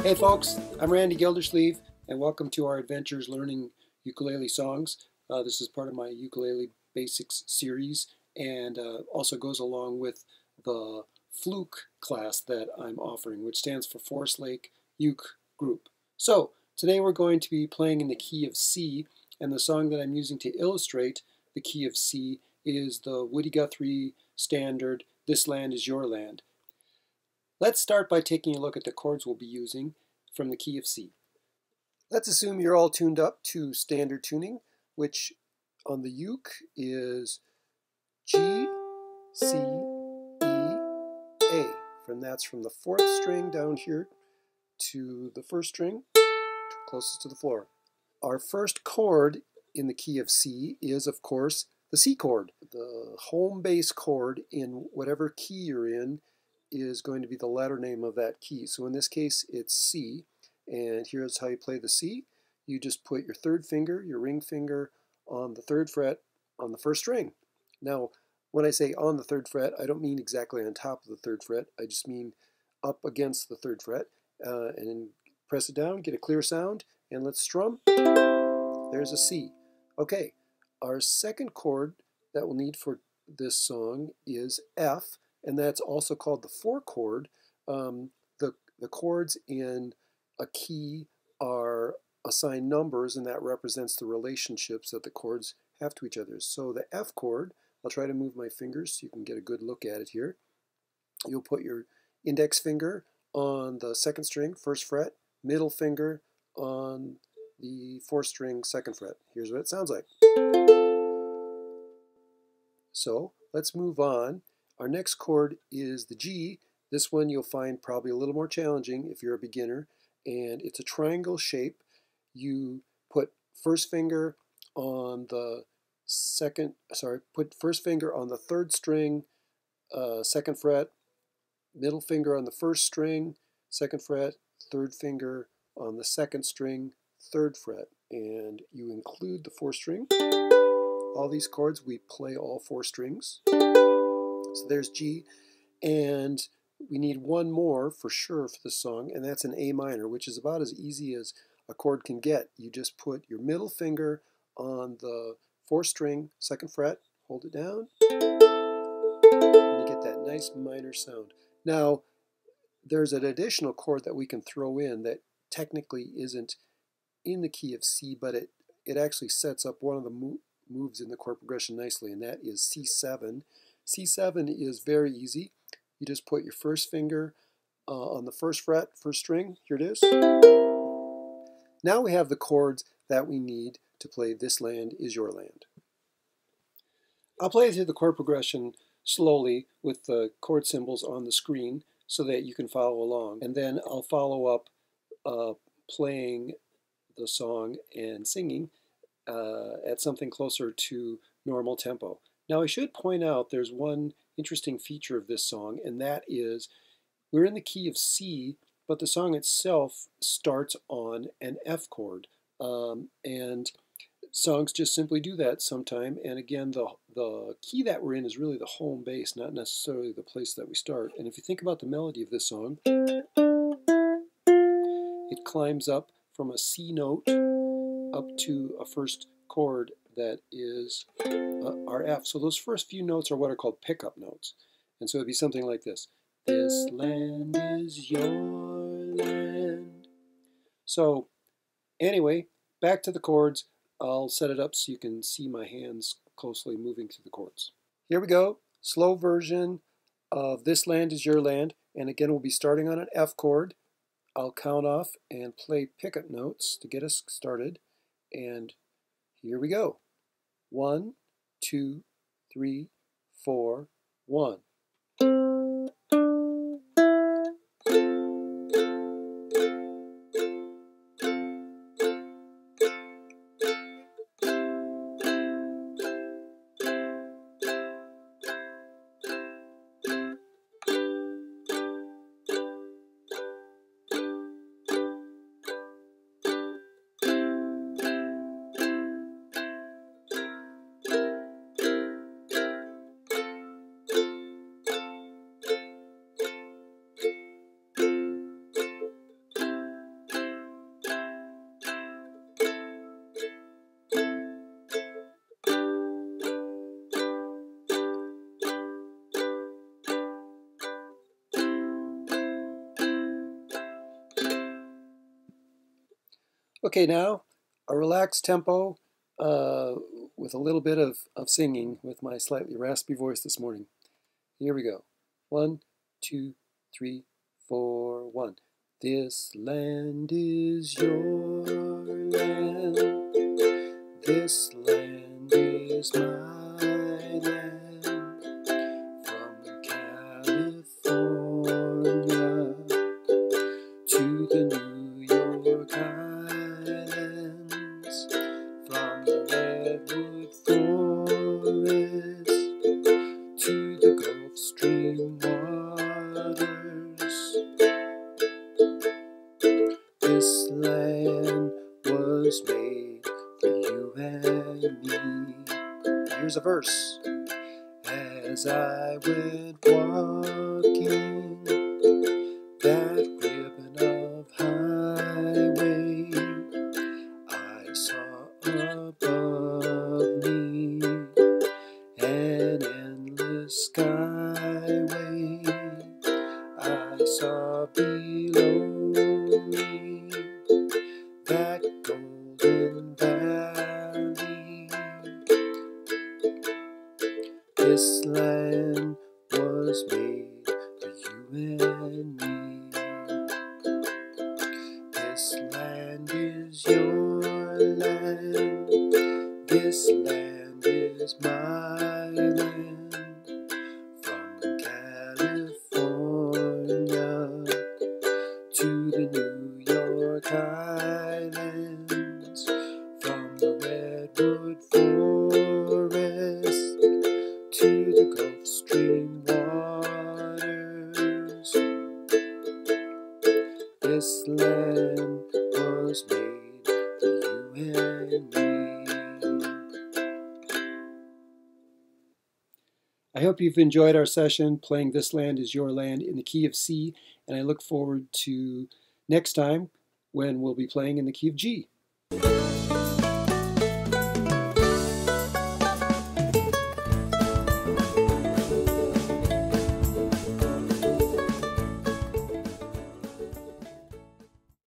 Hey folks, I'm Randy Gildersleeve, and welcome to our Adventures Learning Ukulele Songs. This is part of my Ukulele Basics series, and also goes along with the Fluke class that I'm offering, which stands for Forest Lake Uke Group. So, today we're going to be playing in the key of C, and the song that I'm using to illustrate the key of C is the Woody Guthrie standard, This Land Is Your Land. Let's start by taking a look at the chords we'll be using from the key of C. Let's assume you're all tuned up to standard tuning, which on the uke is G, C, E, A. That's from the fourth string down here to the first string, closest to the floor. Our first chord in the key of C is, of course, the C chord. The home base chord in whatever key you're in is going to be the letter name of that key. So in this case, it's C, and here's how you play the C. You just put your third finger, your ring finger, on the third fret on the first string. Now, when I say on the third fret, I don't mean exactly on top of the third fret. I just mean up against the third fret, and then press it down, get a clear sound, and let's strum. There's a C. Okay, our second chord that we'll need for this song is F, and that's also called the 4 chord. The chords in a key are assigned numbers, and that represents the relationships that the chords have to each other. So the F chord, I'll try to move my fingers so you can get a good look at it here. You'll put your index finger on the second string, first fret, middle finger on the fourth string, second fret. Here's what it sounds like. So let's move on. Our next chord is the G. This one you'll find probably a little more challenging if you're a beginner, and it's a triangle shape. You put first finger on the first finger on the third string, second fret, middle finger on the first string, second fret, third finger on the second string, third fret, and you include the fourth string. All these chords, we play all 4 strings. So there's G, and we need one more for sure for this song, and that's an A minor, which is about as easy as a chord can get. You just put your middle finger on the 4th string, second fret, hold it down, and you get that nice minor sound. Now, there's an additional chord that we can throw in that technically isn't in the key of C, but it actually sets up one of the moves in the chord progression nicely, and that is C7. C7 is very easy. You just put your first finger on the first fret, first string. Here it is. Now we have the chords that we need to play This Land Is Your Land. I'll play through the chord progression slowly with the chord symbols on the screen so that you can follow along, and then I'll follow up playing the song and singing at something closer to normal tempo. Now I should point out there's one interesting feature of this song, and that is we're in the key of C, but the song itself starts on an F chord, and songs just simply do that sometime. And again, the key that we're in is really the home base, not necessarily the place that we start. And if you think about the melody of this song, it climbs up from a C note up to a first chord that is our F. So those first few notes are what are called pickup notes. And so it'd be something like this. This land is your land. So anyway, back to the chords. I'll set it up so you can see my hands closely moving through the chords. Here we go. Slow version of This Land Is Your Land. And again, we'll be starting on an F chord. I'll count off and play pickup notes to get us started. And here we go. 1, 2, 3, 4, 1. Okay, now a relaxed tempo with a little bit of singing with my slightly raspy voice this morning. Here we go. 1, 2, 3, 4, 1. This land is your land. This land is my land. From California to the New York Islands, from the redwood forest to the Gulf Stream waters. This land was made for you and me. Here's a verse. As I went walking that ribbon of highway, I saw above me an endless skyway. I saw below me that golden valley. This land was made for you and me. This land is your land. This land is my land. From California to the New York Islands, from the redwood forest to the Gulf Stream waters. This land was made for you and me. I hope you've enjoyed our session playing This Land Is Your Land in the key of C, and I look forward to next time when we'll be playing in the key of G.